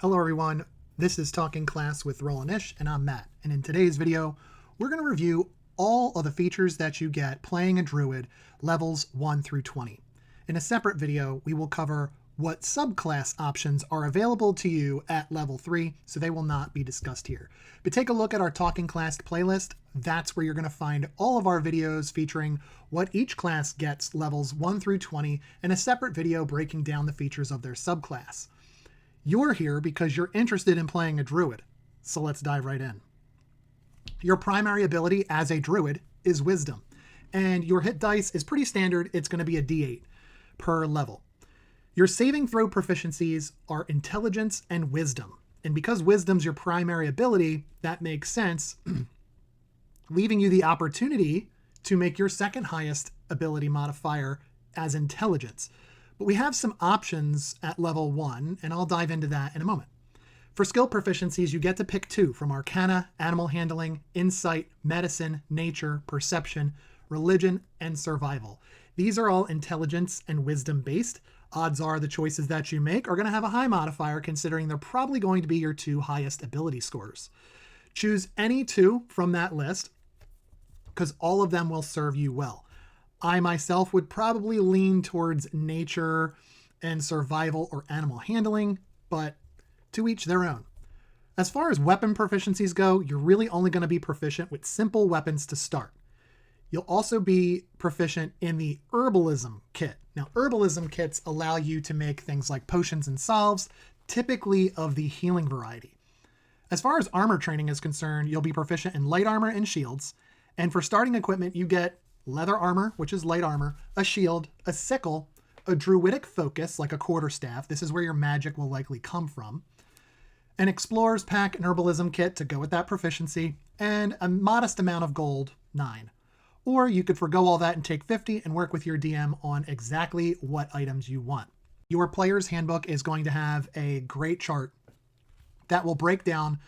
Hello everyone, this is Talking Class with Roland Ish, and I'm Matt. And in today's video, we're going to review all of the features that you get playing a Druid levels 1 through 20. In a separate video, we will cover what subclass options are available to you at level 3, so they will not be discussed here. But take a look at our Talking Class playlist. That's where you're going to find all of our videos featuring what each class gets levels 1 through 20, and a separate video breaking down the features of their subclass. You're here because you're interested in playing a Druid, so let's dive right in. Your primary ability as a Druid is Wisdom, and your hit dice is pretty standard. It's going to be a D8 per level. Your saving throw proficiencies are Intelligence and Wisdom, and because Wisdom's your primary ability, that makes sense, leaving you the opportunity to make your second highest ability modifier as Intelligence. But we have some options at level 1, and I'll dive into that in a moment. For skill proficiencies, you get to pick 2 from Arcana, Animal Handling, Insight, Medicine, Nature, Perception, Religion, and Survival. These are all Intelligence and Wisdom based. Odds are the choices that you make are going to have a high modifier, considering they're probably going to be your 2 highest ability scores. Choose any 2 from that list, because all of them will serve you well. I myself would probably lean towards Nature and Survival or Animal Handling, but to each their own. As far as weapon proficiencies go, you're really only going to be proficient with simple weapons to start. You'll also be proficient in the Herbalism kit. Now, Herbalism kits allow you to make things like potions and salves, typically of the healing variety. As far as armor training is concerned, you'll be proficient in light armor and shields, and for starting equipment, you get leather armor, which is light armor, a shield, a sickle, a druidic focus, like a quarterstaff. This is where your magic will likely come from. An explorer's pack, an herbalism kit to go with that proficiency, and a modest amount of gold, 9. Or you could forgo all that and take 50 and work with your DM on exactly what items you want. Your player's handbook is going to have a great chart that will break down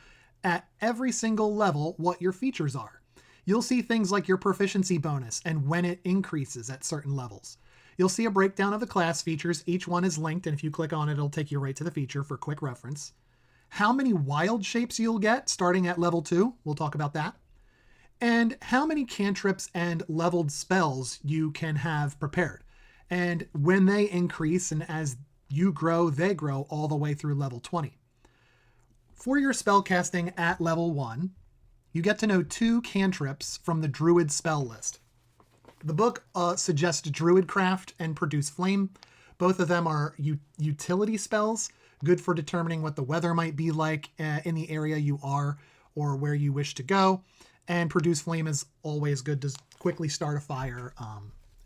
at every single level what your features are. You'll see things like your proficiency bonus and when it increases at certain levels. You'll see a breakdown of the class features. Each one is linked, and if you click on it, it'll take you right to the feature for quick reference. How many wild shapes you'll get starting at level 2, we'll talk about that. And how many cantrips and leveled spells you can have prepared. And when they increase, and as you grow, they grow all the way through level 20. For your spell casting at level 1, you get to know 2 cantrips from the Druid spell list. The book suggests Druidcraft and Produce Flame. Both of them are utility spells, good for determining what the weather might be like in the area you are or where you wish to go. And Produce Flame is always good to quickly start a fire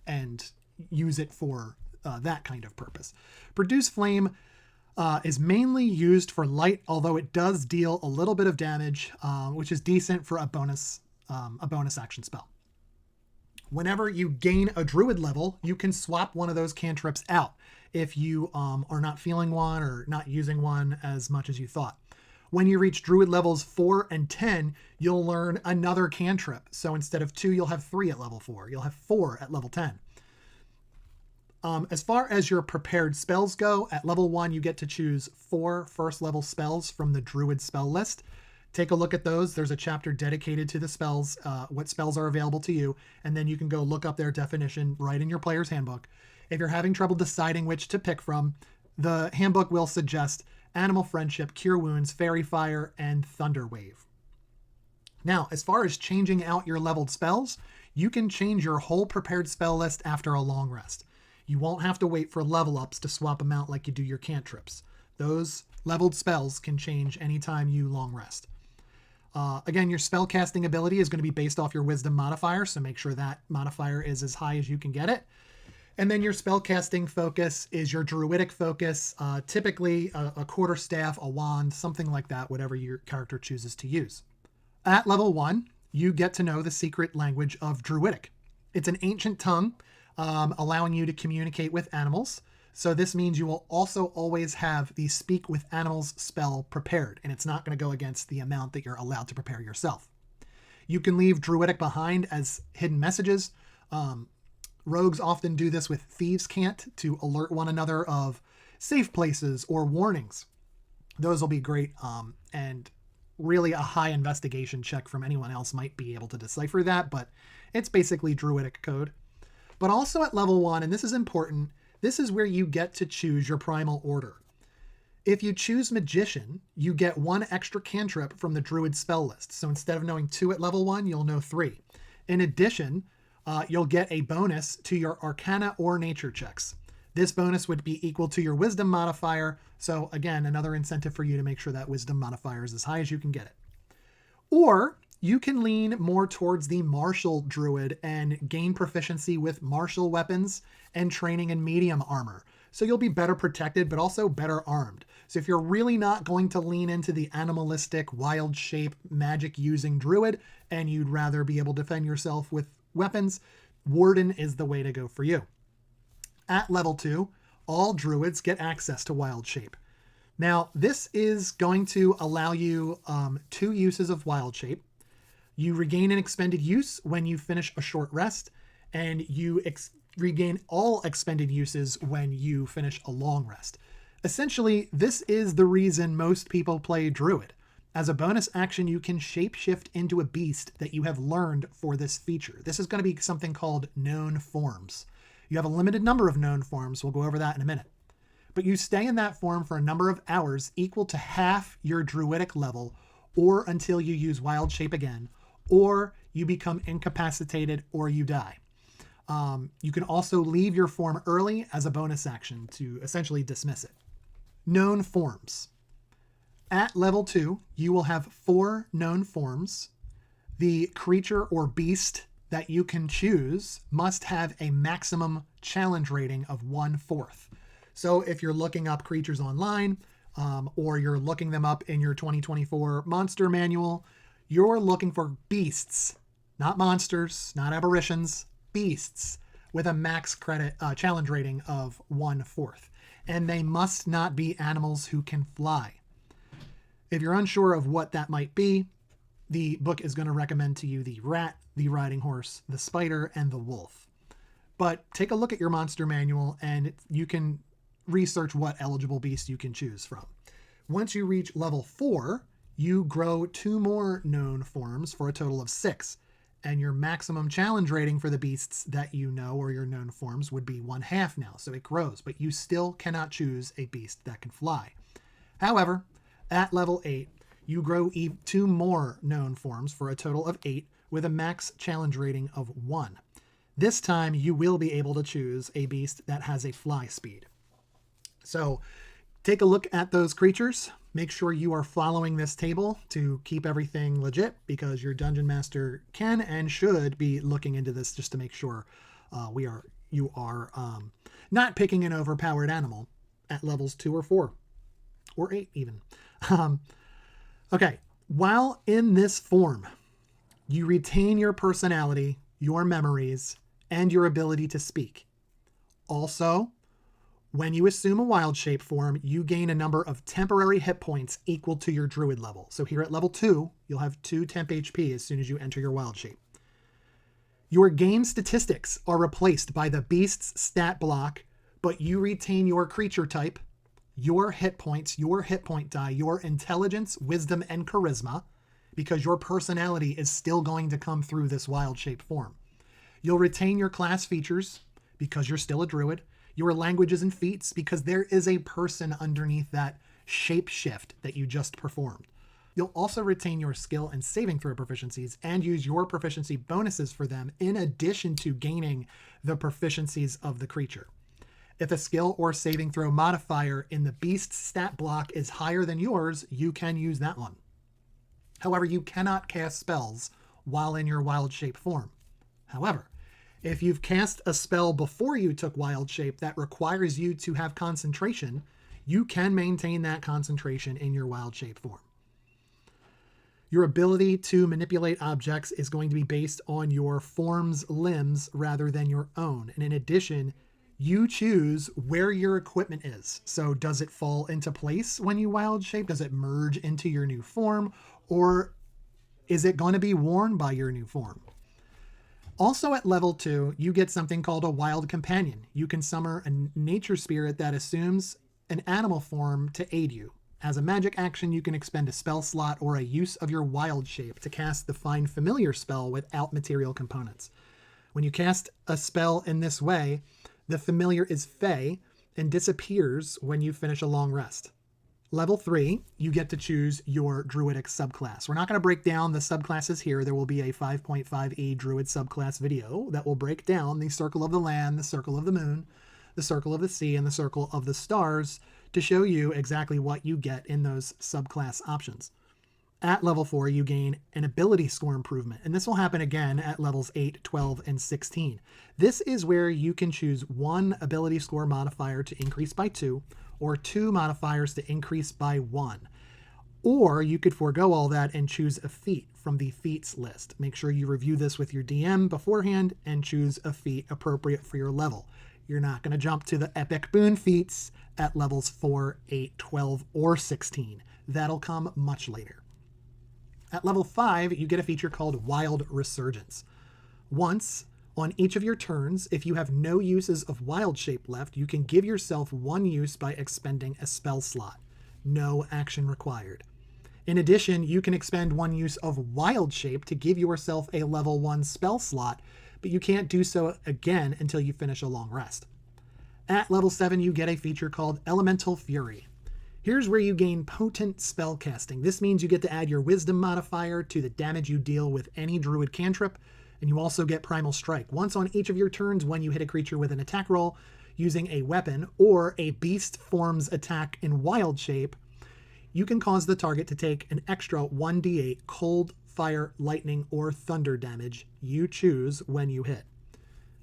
and use it for that kind of purpose. Produce Flame is mainly used for light, although it does deal a little bit of damage, which is decent for a bonus action spell. Whenever you gain a Druid level, you can swap one of those cantrips out if you are not feeling one or not using one as much as you thought. When you reach Druid levels 4 and 10, you'll learn another cantrip. So instead of 2, you'll have 3 at level 4. You'll have 4 at level 10. As far as your prepared spells go, at level 1, you get to choose 4 first level spells from the Druid spell list. Take a look at those. There's a chapter dedicated to the spells, what spells are available to you, and then you can go look up their definition right in your player's handbook. If you're having trouble deciding which to pick from, the handbook will suggest Animal Friendship, Cure Wounds, Fairy Fire, and Thunder Wave. Now, as far as changing out your leveled spells, you can change your whole prepared spell list after a long rest. You won't have to wait for level ups to swap them out like you do your cantrips. Those leveled spells can change anytime you long rest. Again, your spell casting ability is going to be based off your wisdom modifier, so make sure that modifier is as high as you can get it. And then your spell casting focus is your druidic focus, typically a quarterstaff, a wand, something like that, whatever your character chooses to use. At level 1, you get to know the secret language of Druidic. It's an ancient tongue, allowing you to communicate with animals. So this means you will also always have the Speak with Animals spell prepared, and it's not going to go against the amount that you're allowed to prepare yourself. You can leave Druidic behind as hidden messages. Rogues often do this with Thieves' Cant to alert one another of safe places or warnings. Those will be great, and really a high investigation check from anyone else might be able to decipher that, but it's basically Druidic code. But also at level 1, and this is important, this is where you get to choose your primal order. If you choose Magician, you get 1 extra cantrip from the Druid spell list. So instead of knowing 2 at level 1, you'll know 3. In addition, you'll get a bonus to your Arcana or Nature checks. This bonus would be equal to your Wisdom modifier. So again, another incentive for you to make sure that Wisdom modifier is as high as you can get it. Or you can lean more towards the martial druid and gain proficiency with martial weapons and training in medium armor. So you'll be better protected, but also better armed. So if you're really not going to lean into the animalistic, wild shape, magic using druid, and you'd rather be able to defend yourself with weapons, Warden is the way to go for you. At level 2, all druids get access to wild shape. Now, this is going to allow you 2 uses of wild shape. You regain an expended use when you finish a short rest, and you regain all expended uses when you finish a long rest. Essentially, this is the reason most people play Druid. As a bonus action, you can shapeshift into a beast that you have learned for this feature. This is going to be something called known forms. You have a limited number of known forms. We'll go over that in a minute. But you stay in that form for a number of hours equal to half your druidic level, or until you use wild shape again, or you become incapacitated or you die. You can also leave your form early as a bonus action to essentially dismiss it. Known forms. At level 2, you will have 4 known forms. The creature or beast that you can choose must have a maximum challenge rating of 1/4. So if you're looking up creatures online, or you're looking them up in your 2024 monster manual, you're looking for beasts, not monsters, not aberrations, beasts with a max credit challenge rating of 1/4. And they must not be animals who can fly. If you're unsure of what that might be, the book is going to recommend to you the rat, the riding horse, the spider, and the wolf. But take a look at your monster manual and you can research what eligible beast you can choose from. Once you reach level 4, you grow 2 more known forms for a total of 6. And your maximum challenge rating for the beasts that you know or your known forms would be 1/2 now. So it grows, but you still cannot choose a beast that can fly. However, at level 8, you grow 2 more known forms for a total of 8 with a max challenge rating of 1. This time you will be able to choose a beast that has a fly speed. So take a look at those creatures. Make sure you are following this table to keep everything legit, because your dungeon master can and should be looking into this just to make sure you are not picking an overpowered animal at levels 2 or 4 or 8 even. Okay, while in this form, you retain your personality, your memories, and your ability to speak. Also, when you assume a wild shape form, you gain a number of temporary hit points equal to your druid level. So here at level 2, you'll have 2 temp HP as soon as you enter your wild shape. Your game statistics are replaced by the beast's stat block, but you retain your creature type, your hit points, your hit point die, your intelligence, wisdom, and charisma, because your personality is still going to come through this wild shape form. You'll retain your class features because you're still a druid, your languages and feats because there is a person underneath that shape shift that you just performed. You'll also retain your skill and saving throw proficiencies and use your proficiency bonuses for them in addition to gaining the proficiencies of the creature. If a skill or saving throw modifier in the beast's stat block is higher than yours, you can use that one. However, you cannot cast spells while in your wild shape form. However, if you've cast a spell before you took wild shape that requires you to have concentration, you can maintain that concentration in your wild shape form. Your ability to manipulate objects is going to be based on your form's limbs rather than your own. And in addition, you choose where your equipment is. So does it fall into place when you wild shape? Does it merge into your new form? Or is it going to be worn by your new form? Also at level 2, you get something called a wild companion. You can summon a nature spirit that assumes an animal form to aid you. As a magic action, you can expend a spell slot or a use of your wild shape to cast the Find Familiar spell without material components. When you cast a spell in this way, the familiar is fey and disappears when you finish a long rest. Level 3, you get to choose your Druidic subclass. We're not going to break down the subclasses here. There will be a 5.5e Druid subclass video that will break down the Circle of the Land, the Circle of the Moon, the Circle of the Sea, and the Circle of the Stars to show you exactly what you get in those subclass options. At level 4, you gain an ability score improvement, and this will happen again at levels 8, 12, and 16. This is where you can choose one ability score modifier to increase by 2, or 2 modifiers to increase by 1. Or you could forego all that and choose a feat from the feats list. Make sure you review this with your DM beforehand and choose a feat appropriate for your level. You're not going to jump to the epic boon feats at levels 4, 8, 12, or 16. That'll come much later. At level 5, you get a feature called Wild Resurgence. Once on each of your turns, if you have no uses of Wild Shape left, you can give yourself one use by expending a spell slot. No action required. In addition, you can expend one use of Wild Shape to give yourself a level 1 spell slot, but you can't do so again until you finish a long rest. At level 7, you get a feature called Elemental Fury. Here's where you gain potent spell casting. This means you get to add your wisdom modifier to the damage you deal with any druid cantrip, and you also get Primal Strike. Once on each of your turns when you hit a creature with an attack roll using a weapon or a beast form's attack in wild shape, you can cause the target to take an extra 1d8 cold, fire, lightning, or thunder damage you choose when you hit.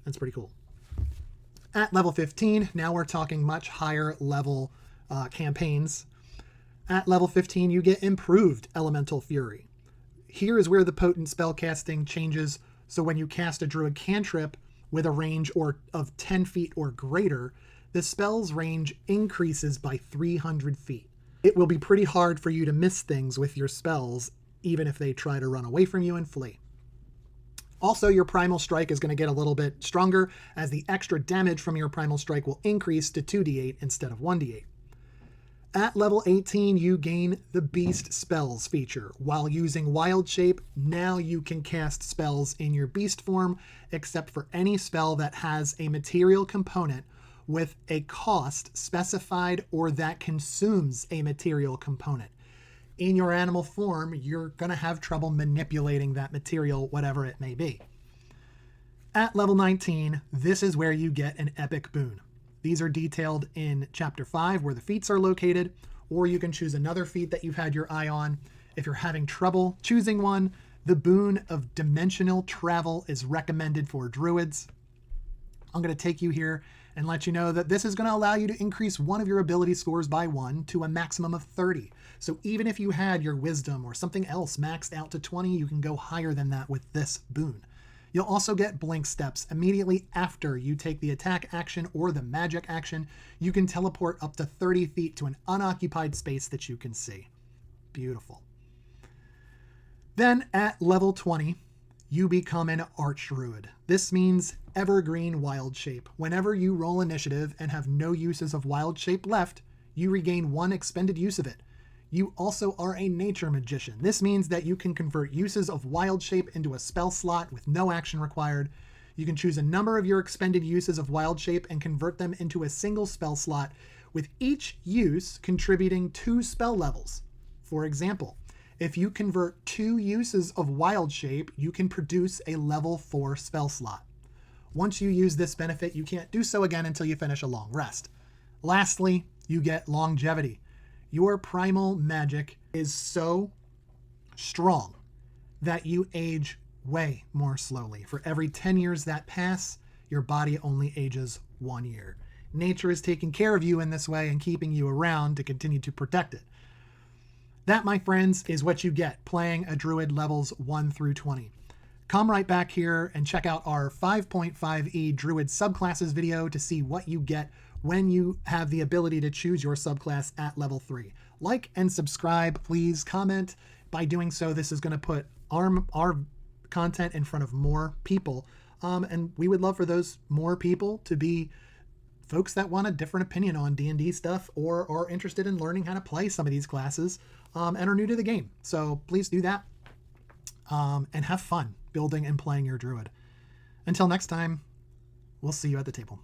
That's pretty cool. At level 15, now we're talking much higher level campaigns. At level 15, you get improved Elemental Fury. Here is where the potent spell casting changes, so when you cast a druid cantrip with a range of 10 feet or greater, the spell's range increases by 300 feet. It will be pretty hard for you to miss things with your spells, even if they try to run away from you and flee. Also, your Primal Strike is going to get a little bit stronger, as the extra damage from your Primal Strike will increase to 2d8 instead of 1d8. At level 18, you gain the Beast Spells feature. While using Wild Shape, now you can cast spells in your Beast form, except for any spell that has a material component with a cost specified or that consumes a material component. In your animal form, you're going to have trouble manipulating that material, whatever it may be. At level 19, this is where you get an epic boon. These are detailed in Chapter 5, where the feats are located, or you can choose another feat that you've had your eye on. If you're having trouble choosing one, the boon of Dimensional Travel is recommended for Druids. I'm going to take you here and let you know that this is going to allow you to increase one of your ability scores by 1 to a maximum of 30. So even if you had your Wisdom or something else maxed out to 20, you can go higher than that with this boon. You'll also get Blink Steps. Immediately after you take the attack action or the magic action, you can teleport up to 30 feet to an unoccupied space that you can see. Beautiful. Then at level 20, you become an Archdruid. This means Evergreen Wild Shape. Whenever you roll initiative and have no uses of Wild Shape left, you regain one expended use of it. You also are a Nature Magician. This means that you can convert uses of Wild Shape into a spell slot with no action required. You can choose a number of your expended uses of Wild Shape and convert them into a single spell slot, with each use contributing 2 spell levels. For example, if you convert 2 uses of Wild Shape, you can produce a level 4 spell slot. Once you use this benefit, you can't do so again until you finish a long rest. Lastly, you get Longevity. Your primal magic is so strong that you age way more slowly. For every 10 years that pass, your body only ages 1 year. Nature is taking care of you in this way and keeping you around to continue to protect it. That, my friends, is what you get playing a Druid levels 1 through 20. Come right back here and check out our 5.5e Druid subclasses video to see what you get when you have the ability to choose your subclass at level 3. Like and subscribe, please. Comment. By doing so, this is going to put our content in front of more people. And we would love for those more people to be folks that want a different opinion on D&D stuff or are interested in learning how to play some of these classes and are new to the game. So please do that and have fun building and playing your druid. Until next time, we'll see you at the table.